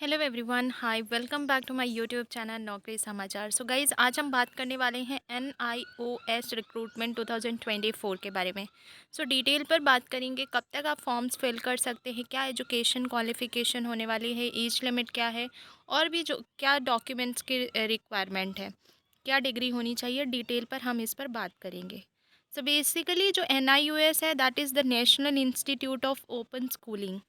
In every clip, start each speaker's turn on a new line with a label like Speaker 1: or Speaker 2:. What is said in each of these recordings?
Speaker 1: Hello everyone, hi, welcome back to my YouTube channel नौकरी समाचार। So guys, आज हम बात करने वाले हैं NIOS रिक्रूटमेंट 2024 के बारे में। सो डिटेल पर बात करेंगे, कब तक आप फॉर्म्स फिल कर सकते हैं, क्या एजुकेशन क्वालिफ़िकेशन होने वाली है, एज लिमिट क्या है, और भी जो क्या डॉक्यूमेंट्स की रिक्वायरमेंट है, क्या डिग्री होनी चाहिए, डिटेल पर हम इस पर बात करेंगे। सो बेसिकली जो NIOS है, that is the national institute of open schooling.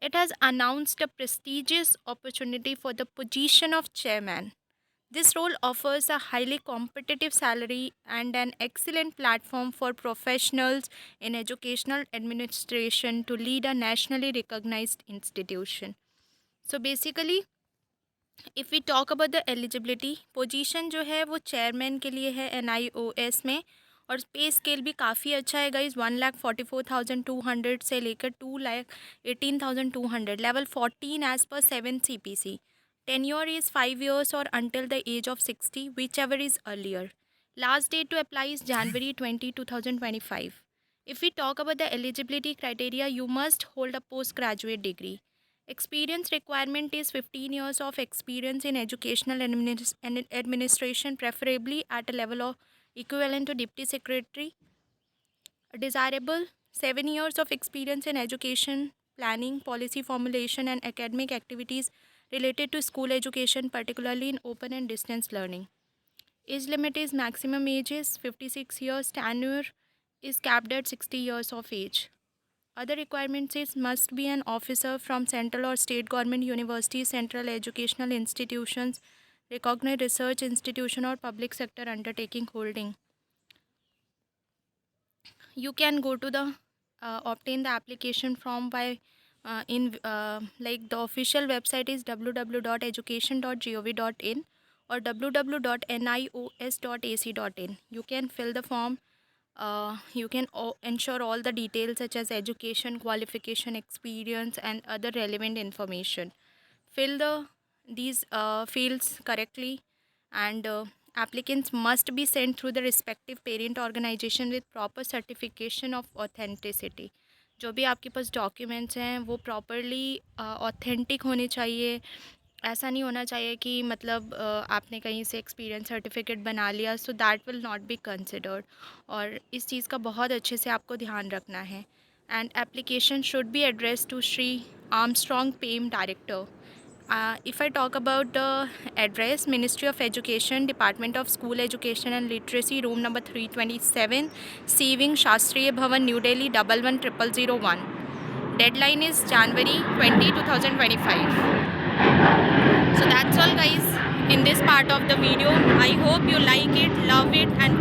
Speaker 1: It has announced a prestigious opportunity for the position of chairman. This role offers a highly competitive salary and an excellent platform for professionals in educational administration to lead a nationally recognized institution. So basically, if we talk about the eligibility, position जो है वो chairman के लिए है NIOS में, और पे scale भी काफ़ी अच्छा है गाइज। 1,44,200 से लेकर 2,18,200, लेवल 14 एज पर 7 CPC। टेन्योर इज़ 5 years और until the age of 60, whichever is earlier. Last date to apply is January 20, 2025. If we talk about the eligibility criteria, you must hold a postgraduate degree. Experience requirement is 15 years of experience in educational administration, preferably at a level of equivalent to deputy secretary. Desirable 7 years of experience in education planning, policy formulation, and academic activities related to school education, particularly in open and distance learning. Age limit is maximum age is 56 years. Tenure is capped at 60 years of age. Other requirements is must be an officer from central or state government universities, central educational institutions, recognized research institution, or public sector undertaking holding. You can go to the obtain the application form by in like the official website is www.education.gov.in or www.nios.ac.in. You can fill the form. You can ensure all the details such as education, qualification, experience, and other relevant information. Fill these fields correctly, and applicants must be sent through the respective parent organization with proper certification of authenticity. जो भी आपके पास documents हैं वो properly authentic होने चाहिए। ऐसा नहीं होना चाहिए कि मतलब आपने कहीं से एक्सपीरियंस सर्टिफिकेट बना लिया, so that will not be considered. और इस चीज़ का बहुत अच्छे से आपको ध्यान रखना है। And application should be address to Shri Armstrong Pame, director. If I talk about the address, Ministry of Education, Department of School Education and Literacy, room number 327, C Wing, Shastriya Bhavan, New Delhi, 111001. Deadline is January 20, 2025. So that's all guys in this part of the video. I hope you like it, love it, and